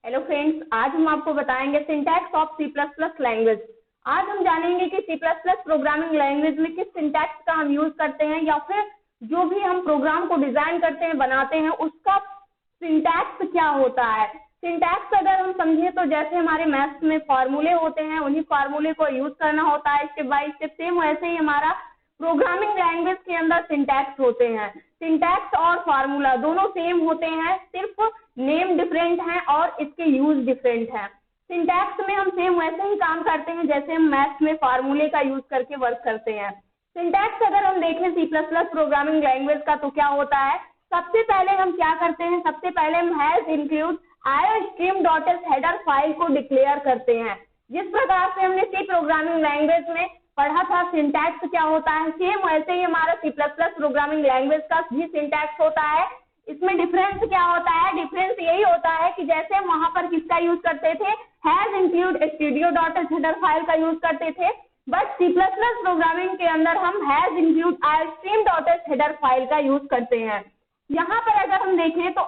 Hello friends, आज हम आपको बताएंगे syntax of C plus plus language. आज हम जानेंगे कि C plus plus programming language में किस सिंटैक्स का हम यूज करते हैं या फिर जो भी हम प्रोग्राम को डिजाइन करते हैं, बनाते हैं, उसका सिंटैक्स क्या होता है। सिंटैक्स अगर हम समझे तो जैसे हमारे मैथ्स में फॉर्मूले होते हैं, उन्हीं फॉर्मूले को यूज करना होता है स्टेप बाय स्टेप। सेम वैसे ही हमारा प्रोग्रामिंग लैंग्वेज के अंदर सिंटैक्स होते हैं। सिंटैक्स और फार्मूला दोनों सेम होते हैं, सिर्फ नेम डिफरेंट है और इसके यूज डिफरेंट है। सिंटैक्स में हम सेम वैसे ही काम करते हैं जैसे हम मैथ्स में फार्मूले का यूज करके वर्क करते हैं। सिंटैक्स अगर हम देखें C plus plus programming language का तो क्या होता है, सबसे पहले हम क्या करते हैं, सबसे पहले हम hash include iostream.sh header file को डिक्लेयर करते हैं। जिस प्रकार से हमने सी प्रोग्रामिंग लैंग्वेज में पढ़ा था सिंटैक्स क्या होता है, सेम वैसे ही हमारा C plus plus programming language का भी सिंटैक्स होता है। इसमें डिफरेंस क्या होता है, डिफरेंस यही होता है कि जैसे हम वहां पर किसका यूज करते थे, hash include studio.sh header file का यूज करते थे, but C plus plus programming के अंदर हम hash include iostream.sh header file का यूज करते हैं। यहाँ पर अगर हम देखें तो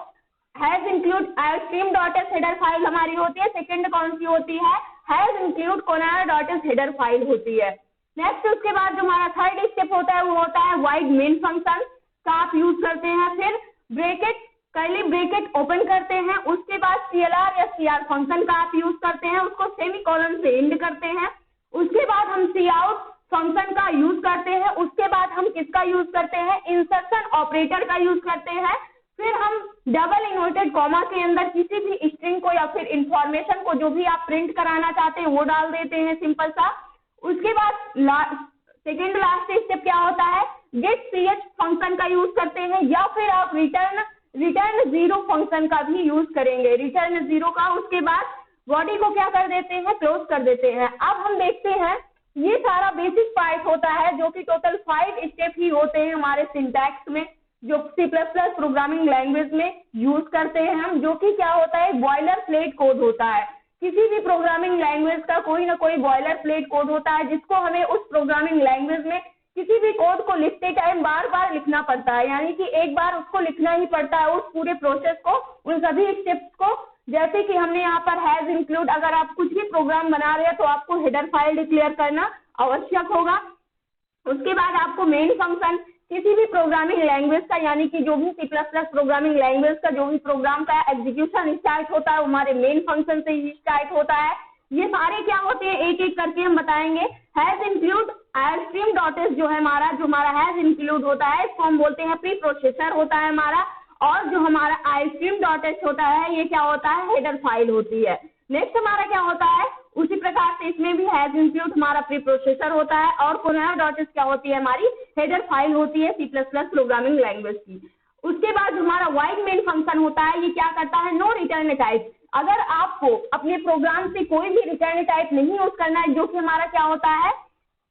has include iostream.sh header file हमारी होती है, सेकंड कौन सी होती है, has include conaya.sh header file होती है। नेक्स्ट उसके बाद जो हमारा थर्ड स्टेप होता है वो होता है वाइड मेन फंक्शन का आप यूज करते हैं, फिर ब्रैकेट कर्ली ब्रैकेट ओपन करते हैं, उसके बाद CLR या CR फंक्शन का आप यूज करते हैं, उसको सेमीकोलन से एंड करते हैं, उसके बाद हम cout फंक्शन का यूज करते हैं, उसके बाद हम किसका यूज करते हैं, इंसर्शन ऑपरेटर का यूज करते हैं, फिर हम डबल इन्वर्टेड कॉमा के अंदर किसी भी स्ट्रिंग को या फिर इंफॉर्मेशन को जो भी आप प्रिंट कराना चाहते हैं वो डाल देते हैं सिंपल सा। उसके बाद सेकेंड लास्ट स्टेप क्या होता है, गेट ch फंक्शन का यूज करते हैं या फिर आप रिटर्न जीरो फंक्शन का भी यूज करेंगे, रिटर्न जीरो का। उसके बाद बॉडी को क्या कर देते हैं, क्लोज कर देते हैं। अब हम देखते हैं ये सारा बेसिक पार्ट होता है जो कि टोटल 5 स्टेप ही होते हैं हमारे सिंटैक्स में जो C plus plus programming language में यूज करते हैं हम, जो कि क्या होता है बॉयलर प्लेट कोड होता है। किसी भी प्रोग्रामिंग लैंग्वेज का कोई ना कोई बॉयलर प्लेट कोड होता है जिसको हमें उस प्रोग्रामिंग लैंग्वेज में किसी भी कोड को लिखते टाइम बार बार लिखना पड़ता है, यानी कि एक बार उसको लिखना ही पड़ता है उस पूरे प्रोसेस को, उन सभी स्टेप्स को। जैसे कि हमने यहाँ पर हैज इंक्लूड, अगर आप कुछ भी प्रोग्राम बना रहे हैं तो आपको हेडर फाइल डिक्लेयर करना आवश्यक होगा। उसके बाद आपको मेन फंक्शन किसी भी प्रोग्रामिंग लैंग्वेज का, यानी कि जो भी C plus plus programming language का जो भी प्रोग्राम का एग्जीक्यूशन स्टार्ट होता है वो हमारे मेन फंक्शन से ही स्टार्ट होता है। ये सारे क्या होते हैं एक एक करके हम बताएंगे। हैज इंक्लूड iostream.sh जो है हमारा हैज इंक्लूड होता है, इसको हम बोलते हैं प्री प्रोसेसर होता है हमारा, और जो हमारा iostream.sh होता है ये क्या होता है, हेडर फाइल होती है। नेक्स्ट हमारा क्या होता है, उसी प्रकार से इसमें भी हैज इंक्लूड हमारा प्री प्रोसेसर होता है और conaya.sh क्या होती है, हमारी हेडर फाइल होती है C plus plus programming language की। उसके बाद हमारा वाइड मेन फंक्शन होता है, ये क्या करता है, नो रिटर्न टाइप। अगर आपको अपने प्रोग्राम से कोई भी रिटर्न टाइप नहीं यूज करना है, जो कि हमारा क्या होता है,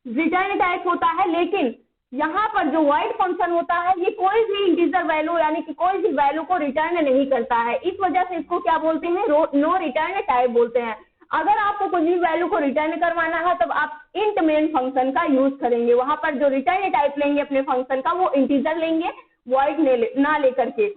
रिटर्न टाइप होता है, लेकिन यहाँ पर जो वाइड फंक्शन होता है ये कोई भी इंटीजर वैल्यू यानी कि कोई भी वैल्यू को रिटर्न नहीं करता है, इस वजह से इसको क्या बोलते हैं, नो रिटर्न टाइप बोलते हैं। अगर आपको कुछ भी वैल्यू को रिटर्न करवाना है तब आप इंट मेन फंक्शन का यूज करेंगे, वहां पर जो रिटर्न टाइप लेंगे अपने फंक्शन का वो इंटीजर लेंगे, वॉइड ना लेकर के।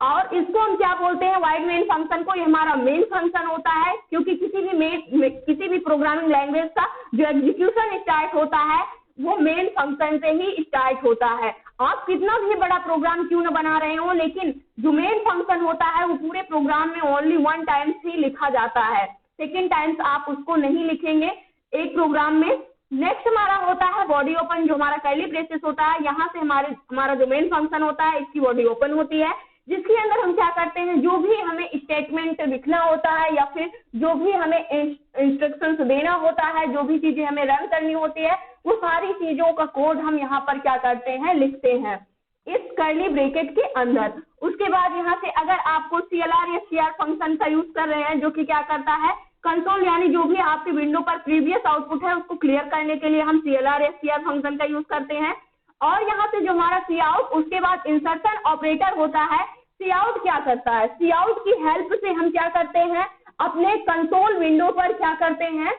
और इसको हम क्या बोलते हैं, वाइड मेन फंक्शन को, ये हमारा मेन फंक्शन होता है, क्योंकि किसी भी प्रोग्रामिंग लैंग्वेज का जो एग्जीक्यूशन स्टार्ट होता है वो मेन फंक्शन से ही स्टार्ट होता है। आप कितना भी बड़ा प्रोग्राम क्यों न बना रहे हो, लेकिन जो मेन फंक्शन होता है वो पूरे प्रोग्राम में ओनली 1 टाइम्स ही लिखा जाता है, सेकेंड टाइम्स आप उसको नहीं लिखेंगे एक प्रोग्राम में। नेक्स्ट हमारा होता है बॉडी ओपन, जो हमारा कर्ली ब्रेसेस होता है, यहाँ से हमारा जो मेन फंक्शन होता है इसकी बॉडी ओपन होती है, जिसके अंदर हम क्या करते हैं, जो भी हमें स्टेटमेंट लिखना होता है या फिर जो भी हमें इंस्ट्रक्शंस देना होता है, जो भी चीजें हमें रन करनी होती है, वो सारी चीजों का कोड हम यहाँ पर क्या करते हैं, लिखते हैं इस कर्ली ब्रैकेट के अंदर। उसके बाद यहाँ से अगर आपको CLR या CR फंक्शन का यूज कर रहे हैं, जो कि क्या करता है, कंसोल यानी जो भी आपके विंडो पर प्रीवियस आउटपुट है उसको क्लियर करने के लिए हम CLR या CR फंक्शन का यूज करते हैं। और यहाँ से जो हमारा cout, उसके बाद इंसर्शन ऑपरेटर होता है। cout क्या करता है, cout की हेल्प से हम क्या करते हैं, अपने कंसोल विंडो पर क्या करते हैं,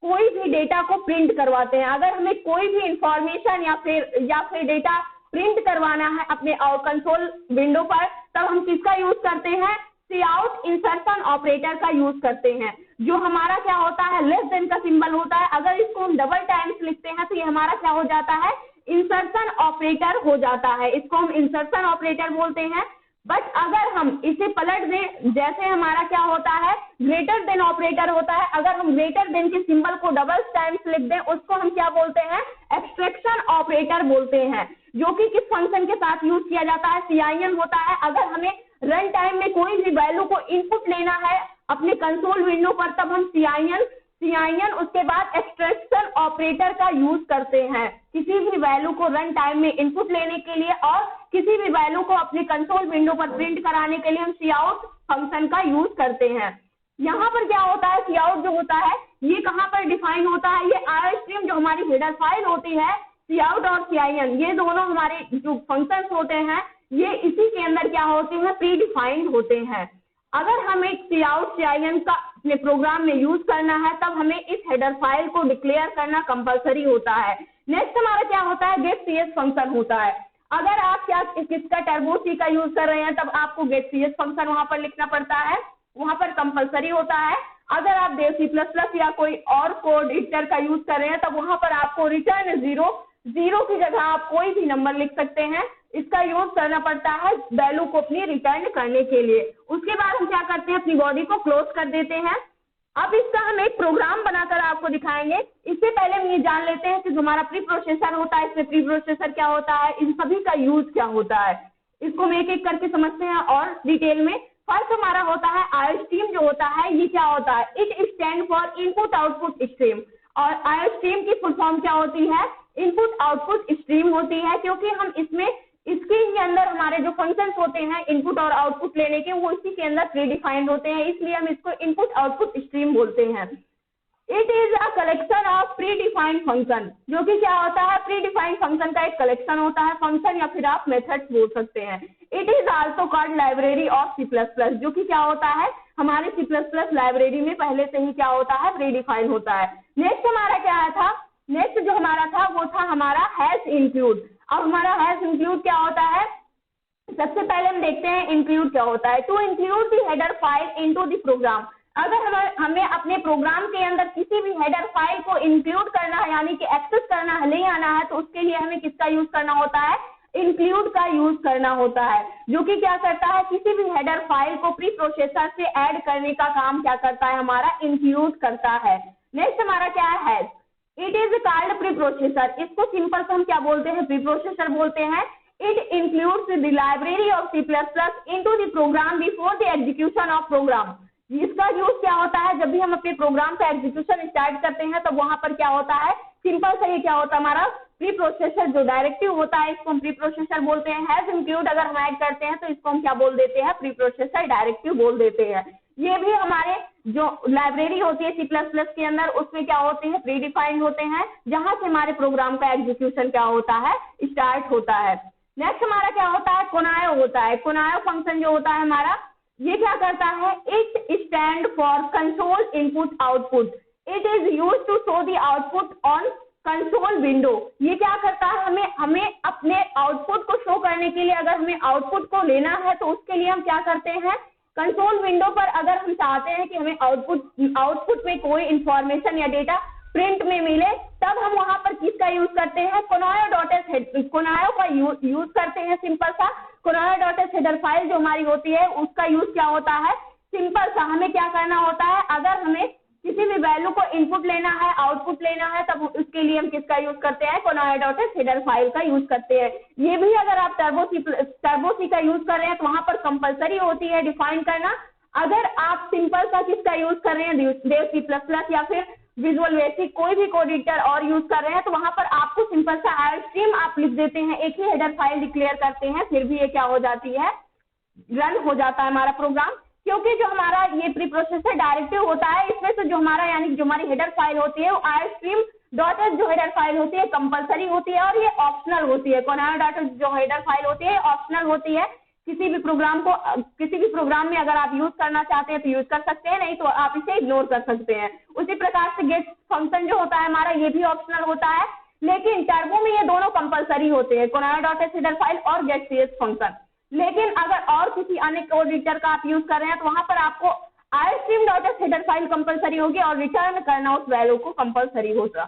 कोई भी डेटा को प्रिंट करवाते हैं। अगर हमें कोई भी इंफॉर्मेशन या फिर डेटा प्रिंट करवाना है अपने कंसोल विंडो पर, तब हम किसका यूज करते हैं, काउट इंसर्शन ऑपरेटर का यूज करते हैं। जो हमारा क्या होता है, लेस देन का सिंबल होता है, अगर इसको हम डबल टाइम्स लिखते हैं तो ये हमारा क्या हो जाता है, इंसर्शन ऑपरेटर हो जाता है। इसको हम इंसर्शन ऑपरेटर बोलते हैं। बट अगर हम इसे पलट दें, जैसे हमारा क्या होता है, ग्रेटर देन ऑपरेटर होता है, अगर हम ग्रेटर देन के सिंबल को डबल टाइम्स लिख दें उसको हम क्या बोलते हैं, एक्सट्रैक्शन ऑपरेटर बोलते हैं, जो कि किस फंक्शन के साथ यूज किया जाता है, CIN होता है। अगर हमें रन टाइम में कोई भी वैल्यू को इनपुट लेना है अपने कंसोल विंडो पर, तब हम CIN उसके बाद एक्सट्रैक्शन ऑपरेटर का यूज करते हैं, किसी भी वैल्यू को रन टाइम में इनपुट लेने के लिए और किसी भी वैल्यू को अपने कंसोल विंडो पर प्रिंट कराने के लिए हम काउट फंक्शन का यूज करते हैं। यहाँ पर क्या होता है, काउट जो होता है ये कहाँ पर डिफाइन होता है, ये IOStream जो हमारी हेडर फाइल होती है, काउट और CIN ये दोनों हमारे जो फंक्शंस होते हैं ये इसी के अंदर क्या होते हैं, प्री डिफाइंड होते हैं। अगर हमें काउट CIN का अपने प्रोग्राम में यूज करना है तब हमें इस हेडर फाइल को डिक्लेयर करना कंपलसरी होता है। नेक्स्ट हमारा क्या होता है, गेट CS फंक्शन होता है। अगर आप क्या इसका टर्बो C का यूज कर रहे हैं तब आपको गेट CS फंक्शन वहां पर लिखना पड़ता है, वहां पर कंपलसरी होता है। अगर आप देव C++ या कोई और कोड एडिटर का यूज कर रहे हैं तब वहां पर आपको रिटर्न 0 की जगह आप कोई भी नंबर लिख सकते हैं, इसका यूज करना पड़ता है वैल्यू को अपनी रिटर्न करने के लिए। उसके बाद हम क्या करते हैं, अपनी बॉडी को क्लोज कर देते हैं। अब इसका हम एक प्रोग्राम बनाकर आपको दिखाएंगे। इससे पहले हम ये जान लेते हैं कि जो हमारा प्री प्रोसेसर होता है, इसमें प्री प्रोसेसर क्या होता है, इन सभी का यूज क्या होता है, इसको हम एक एक करके समझते हैं और डिटेल में। फर्स्ट हमारा होता है IOStream जो होता है, ये क्या होता है, it stand for input output stream. और IOStream की फुल फॉर्म क्या होती है, इनपुट आउटपुट स्ट्रीम होती है, क्योंकि हम इसमें इसके ही अंदर हमारे जो फंक्शंस होते हैं इनपुट और आउटपुट लेने के, वो इसी के अंदर प्री डिफाइंड होते हैं, इसलिए हम इसको इनपुट आउटपुट स्ट्रीम बोलते हैं। It is a collection of pre defined function, जो कि क्या होता है, प्री डिफाइंड फंक्शन का एक कलेक्शन होता है, फंक्शन या फिर आप मेथड्स बोल सकते हैं। It is also called library of C++, जो कि क्या होता है, हमारे C++ लाइब्रेरी में पहले से ही क्या होता है, प्री डिफाइंड होता है। नेक्स्ट हमारा क्या था, नेक्स्ट जो हमारा था वो था हमारा हैश इंक्लूड। अब हमारा हैश इंक्लूड क्या होता है, सबसे पहले हम देखते हैं इंक्लूड क्या होता है। To include the header file into the program, अगर हमें अपने प्रोग्राम के अंदर किसी भी हेडर फाइल को इंक्लूड करना है, यानी कि एक्सेस करना है, ले आना है, तो उसके लिए हमें किसका यूज करना होता है, इंक्लूड का यूज करना होता है, जो कि क्या करता है, किसी भी हेडर फाइल को प्री प्रोसेसर से ऐड करने का काम क्या करता है, हमारा इंक्लूड करता है। नेक्स्ट हमारा क्या है, hash. It is called preprocessor, इसको सिंपल से हम क्या बोलते हैं, प्री प्रोसेसर बोलते हैं। It includes the library of C++ into the program before the execution of program. इसका यूज क्या होता है, जब भी हम अपने प्रोग्राम का एग्जीक्यूशन स्टार्ट करते हैं तो वहां पर क्या होता है, सिंपल से ये क्या होता है, हमारा प्री प्रोसेसर जो डायरेक्टिव होता है इसको हम प्री प्रोसेसर बोलते हैं। हैज इंक्लूड अगर हम ऐड करते हैं तो इसको हम क्या बोल देते हैं, प्री प्रोसेसर डायरेक्टिव बोल देते हैं। ये भी हमारे जो लाइब्रेरी होती है C++ के अंदर, उसमें क्या होते हैं, प्री डिफाइंड होते हैं, जहां से हमारे प्रोग्राम का एग्जीक्यूशन क्या होता है, स्टार्ट होता है। नेक्स्ट हमारा क्या होता है, कोनायो होता है। कोनायो फंक्शन जो होता है हमारा, ये क्या करता है, it stand for console input output. It is use to show the output on console window. ये क्या करता है, हमें अपने आउटपुट को शो करने के लिए, अगर हमें आउटपुट को लेना है तो उसके लिए हम क्या करते हैं, कंसोल विंडो पर अगर हम चाहते हैं कि हमें आउटपुट में कोई इंफॉर्मेशन या डेटा प्रिंट में मिले, तब हम वहां पर किसका यूज करते हैं, कोनायो का यूज करते हैं। सिंपल सा कोनायो.h हेडर फाइल जो हमारी होती है उसका यूज क्या होता है, सिंपल सा हमें क्या करना होता है, अगर हमें किसी भी वैल्यू को इनपुट लेना है, आउटपुट लेना है, तब उसके लिए हम किसका यूज करते हैं, कोनायो.h हेडर फाइल का यूज करते हैं। ये भी अगर आप टर्बो सी का यूज कर रहे हैं तो वहां पर कंपलसरी होती है डिफाइन करना। अगर आप सिंपल सा किसका यूज कर रहे हैं, देव C++ या फिर विजुअल बेसिक कोई भी कोड एडिटर और यूज कर रहे हैं, तो वहां पर आपको सिंपल सा IOStream आप लिख देते हैं, एक ही हेडर फाइल डिक्लेयर करते हैं, फिर भी ये क्या हो जाती है, रन हो जाता है हमारा प्रोग्राम। क्योंकि जो हमारा ये प्री प्रोसेसर डायरेक्टिव होता है, इसमें से जो हमारा यानी जो हमारी हेडर फाइल होती है वो IOStream.h जो हेडर फाइल होती है कंपलसरी होती है और ये ऑप्शनल होती है। कोनायो.h जो हेडर फाइल होती है ऑप्शनल होती है। किसी भी प्रोग्राम में अगर आप यूज करना चाहते हैं तो यूज कर सकते हैं, नहीं तो आप इसे इग्नोर कर सकते हैं। उसी प्रकार से गेट फंक्शन जो होता है हमारा, ये भी ऑप्शनल होता है, लेकिन टर्बो में ये दोनों कंपलसरी होते हैं, कोनायो.h हेडर फाइल और गेट CS फंक्शन। लेकिन अगर और किसी अन्य कोड एडिटर का आप यूज कर रहे हैं तो वहां पर आपको istream.h हेडर फाइल कंपलसरी होगी और रिटर्न करना उस वैल्यू को कंपलसरी होगा।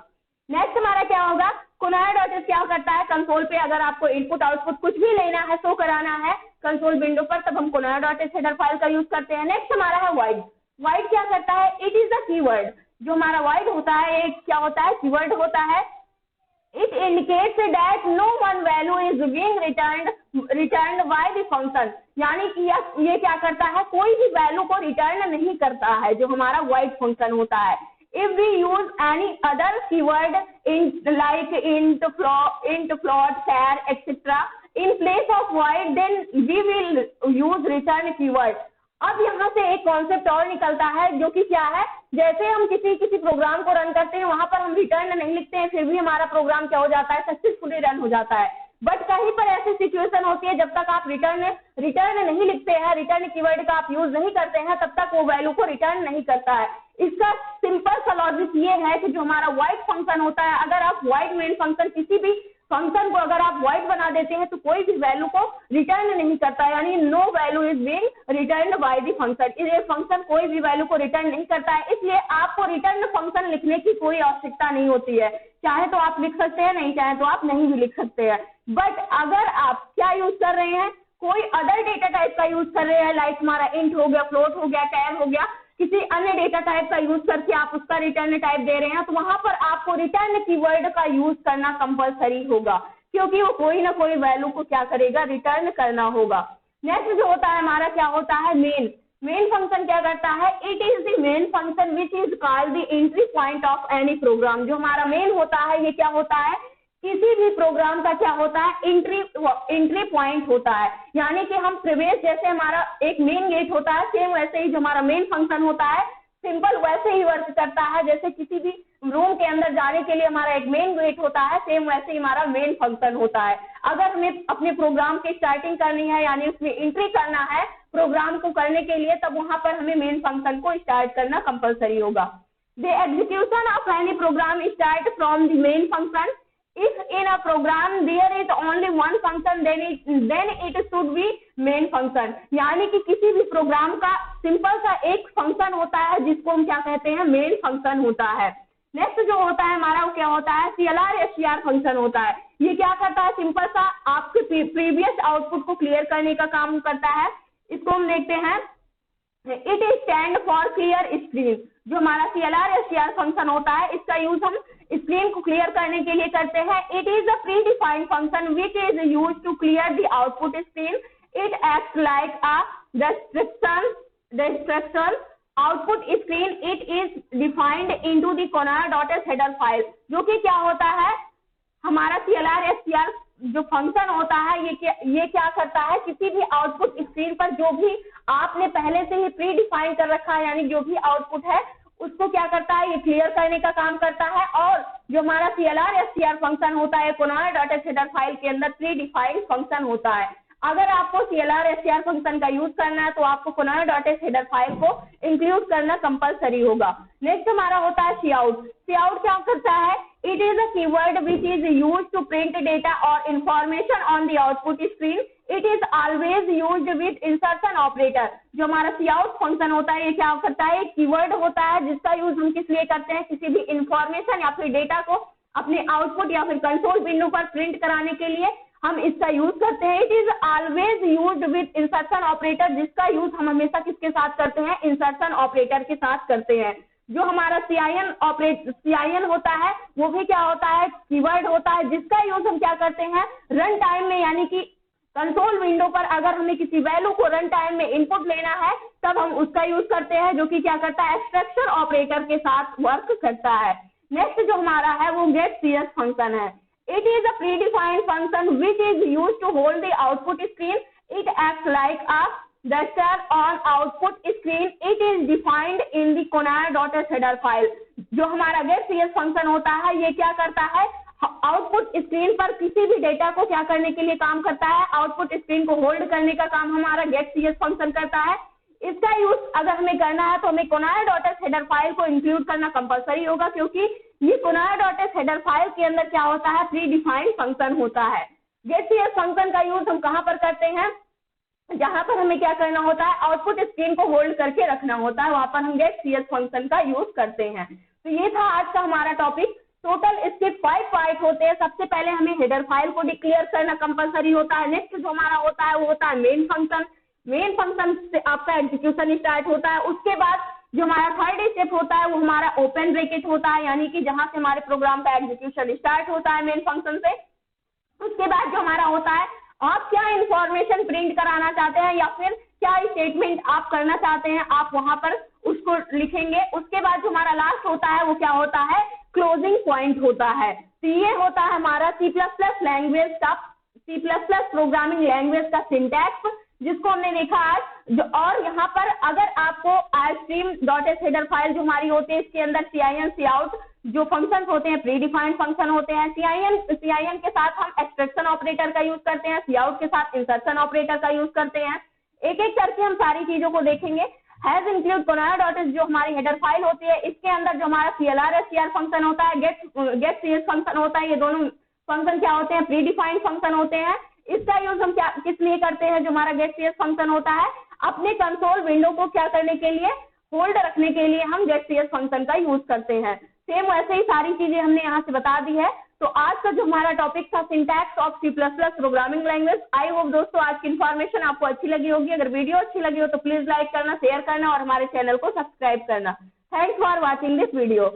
नेक्स्ट हमारा क्या होगा, Conaya.h क्या करता है, कंसोल पे अगर आपको इनपुट आउटपुट कुछ भी लेना है, शो कराना है कंसोल विंडो पर, तब हम Conaya.h हेडर फाइल का यूज करते हैं। नेक्स्ट हमारा है void। void क्या करता है, इट इज द कीवर्ड। जो हमारा void होता है एक क्या होता है, कीवर्ड होता है। It indicates that no one value is being returned by the function। यानी कि ये क्या करता है, कोई भी वैल्यू को रिटर्न नहीं करता है, जो हमारा void फंक्शन होता है। If we use any other keyword like int, float, char, etc. in place of void, then we will use return keyword। अब यहाँ से एक कॉन्सेप्ट और निकलता है जो कि क्या है, जैसे हम किसी प्रोग्राम को रन करते हैं वहां पर हम रिटर्न नहीं लिखते हैं, फिर भी हमारा प्रोग्राम क्या हो जाता है, सक्सेसफुली रन हो जाता है। बट कहीं पर ऐसी सिचुएशन होती है जब तक आप रिटर्न नहीं लिखते हैं, रिटर्न कीवर्ड का आप यूज नहीं करते हैं, तब तक वो वैल्यू को रिटर्न नहीं करता है। इसका सिंपल सा लॉजिक ये है कि जो हमारा void फंक्शन होता है, अगर आप void मेन फंक्शन किसी भी फंक्शन को अगर आप void बना देते हैं तो कोई भी वैल्यू को रिटर्न नहीं करता है, यानी no value is being return by the function. ये फंक्शन कोई भी वैल्यू को रिटर्न नहीं करता है, इसलिए आपको रिटर्न फंक्शन लिखने की कोई आवश्यकता नहीं होती है। चाहे तो आप लिख सकते हैं, नहीं चाहे तो आप नहीं भी लिख सकते हैं। बट अगर आप क्या यूज कर रहे हैं, कोई अदर डेटा टाइप का यूज कर रहे हैं, लाइक हमारा इंट हो गया, फ्लोट हो गया, टैग हो गया, किसी अन्य डेटा टाइप का यूज करके आप उसका रिटर्न टाइप दे रहे हैं, तो वहां पर आपको रिटर्न कीवर्ड का यूज करना कंपलसरी होगा, क्योंकि वो कोई ना कोई वैल्यू को क्या करेगा, रिटर्न करना होगा। नेक्स्ट जो होता है हमारा क्या होता है, मेन फंक्शन क्या करता है, it is the main function which is called the entry point of any program. जो हमारा मेन होता है ये क्या होता है, किसी भी प्रोग्राम का क्या होता है, एंट्री पॉइंट होता है। यानी कि हम प्रवेश, जैसे हमारा एक मेन गेट होता है, सेम वैसे ही जो हमारा मेन फंक्शन होता है, सिंपल वैसे ही वर्क करता है। जैसे किसी भी रूम के अंदर जाने के लिए हमारा एक मेन गेट होता है, सेम वैसे ही हमारा मेन फंक्शन होता है। अगर हमें अपने प्रोग्राम की स्टार्टिंग करनी है, यानी उसमें एंट्री करना है प्रोग्राम को करने के लिए, तब वहां पर हमें मेन फंक्शन को स्टार्ट करना कंपलसरी होगा। The execution of any program start from the main function. If in a program there is only one function, then it should be main function। यानी कि किसी भी प्रोग्राम का सिंपल सा एक फंक्शन होता है जिसको हम क्या कहते हैं, मेन फंक्शन होता है। नेक्स्ट जो होता है हमारा वो क्या होता है, CLR SCR फंक्शन होता है। ये क्या करता है, सिंपल सा आपके प्रीवियस आउटपुट को क्लियर करने का काम करता है। इसको हम देखते हैं, it is stand for clear screen. जो हमारा CLR SCR फंक्शन होता है, इसका यूज हम स्क्रीन को क्लियर करने के लिए करते हैं। It is a predefined function which is use to clear the output screen. It act like a destruction output screen. It is defined into the Conaya.h header file. जो कि क्या होता है, हमारा CLR SCR जो function होता है ये क्या करता है, किसी भी आउटपुट स्क्रीन पर जो भी आपने पहले से ही प्री डिफाइन कर रखा है, यानी जो भी आउटपुट है उसको क्या करता है, ये क्लियर करने का काम करता है। और जो हमारा CLR SCR फंक्शन होता है, Conaya.h हेडर फाइल के अंदर प्री डिफाइंड फंक्शन होता है। अगर आपको CLR SCR फंक्शन का यूज करना है तो आपको Conaya.h हेडर फाइल को इंक्लूड करना कंपलसरी होगा। नेक्स्ट हमारा होता है Cout। Cout क्या करता है, it is a keyword which is use to print data और information on the output screen. It is always used with insertion operator. जो हमारा Cout फंक्शन होता है ये क्या करता है, एक कीवर्ड होता है जिसका यूज हम किस लिए करते हैं, किसी भी इंफॉर्मेशन या फिर डेटा को अपने आउटपुट या फिर कंसोल विंडो पर प्रिंट कराने के लिए हम इसका यूज करते हैं। It is always used with insertion operator, जिसका यूज हम हमेशा किसके साथ करते हैं, इंसर्शन ऑपरेटर के साथ करते हैं। जो हमारा CIN होता है वो भी क्या होता है, कीवर्ड होता है जिसका यूज हम क्या करते हैं, रन टाइम में, यानी कि कंसोल विंडो पर अगर हमें किसी वैल्यू को रन टाइम में इनपुट लेना है तब हम उसका यूज करते हैं, जो कि क्या करता है, एक्सट्रैक्शन ऑपरेटर के साथ वर्क करता है। नेक्स्ट जो हमारा है वो getCS फंक्शन है। It is a predefined function which is use to hold the output screen. It act like a duster on output screen. It is defined in the Conaya.h header file। जो हमारा getCS function होता है ये क्या करता है, output screen पर किसी भी डेटा को क्या करने के लिए काम करता है, आउटपुट स्क्रीन को होल्ड करने का काम हमारा getCS फंक्शन करता है। इसका यूज अगर हमें करना है तो हमें Conaya.h हेडर फाइल को इंक्लूड करना कंपलसरी होगा, क्योंकि ये Conaya.h हेडर फाइल के अंदर क्या होता है, प्री डिफाइंड फंक्शन होता है। getCS फंक्शन का यूज हम कहाँ पर करते हैं, जहां पर हमें क्या करना होता है, आउटपुट स्क्रीन को होल्ड करके रखना होता है, वहां पर हम गेट CS फंक्शन का यूज करते हैं। तो ये था आज का हमारा टॉपिक। टोटल इसके 5 पार्ट होते हैं। सबसे पहले हमें हेडर फाइल को डिक्लेयर करना कंपलसरी होता है। नेक्स्ट जो हमारा होता है वो होता है मेन फंक्शन। मेन फंक्शन से आपका एग्जीक्यूशन स्टार्ट होता है। उसके बाद जो हमारा थर्ड स्टेप होता है वो हमारा ओपन ब्रैकेट होता है, यानी कि जहां से हमारे प्रोग्राम का एग्जीक्यूशन स्टार्ट होता है मेन फंक्शन से। उसके बाद जो हमारा होता है, आप क्या इंफॉर्मेशन प्रिंट कराना चाहते हैं या फिर क्या स्टेटमेंट आप करना चाहते हैं, आप वहां पर उसको लिखेंगे। उसके बाद जो हमारा लास्ट होता है वो क्या होता है, क्लोजिंग पॉइंट होता है। तो ये होता है हमारा C++ लैंग्वेज का, C++ प्रोग्रामिंग लैंग्वेज का सिंटैक्स, जिसको हमने देखा आज। जो और यहाँ पर अगर आपको stream.h हेडर फाइल जो हमारी होती है, इसके अंदर CIN Cout जो फंक्शंस होते हैं प्री डिफाइंड फंक्शन होते हैं। CIN के साथ हम एक्सट्रैक्शन ऑपरेटर का यूज करते हैं, Cout के साथ इंसर्शन ऑपरेटर का यूज करते हैं। एक एक करके हम सारी चीजों को देखेंगे। हैज इंक्लूड conaya.h जो हमारी हेडर फाइल होती है, इसके अंदर जो हमारा CLR SCR फंक्शन होता है, गेट CS फंक्शन होता है, ये दोनों फंक्शन क्या होते हैं, प्री डिफाइंड फंक्शन होते हैं। इसका यूज हम क्या किस लिए करते हैं, जो हमारा गेट CS फंक्शन होता है, अपने कंसोल विंडो को क्या करने के लिए, होल्ड रखने के लिए हम गेट CS फंक्शन का यूज करते हैं। सेम वैसे ही सारी चीजें हमने यहाँ से बता दी है। तो आज का जो हमारा टॉपिक था syntax of C++ programming language. I hope दोस्तों आज की इन्फॉर्मेशन आपको अच्छी लगी होगी। अगर वीडियो अच्छी लगी हो तो प्लीज लाइक करना, शेयर करना और हमारे चैनल को सब्सक्राइब करना। Thanks for watching this video.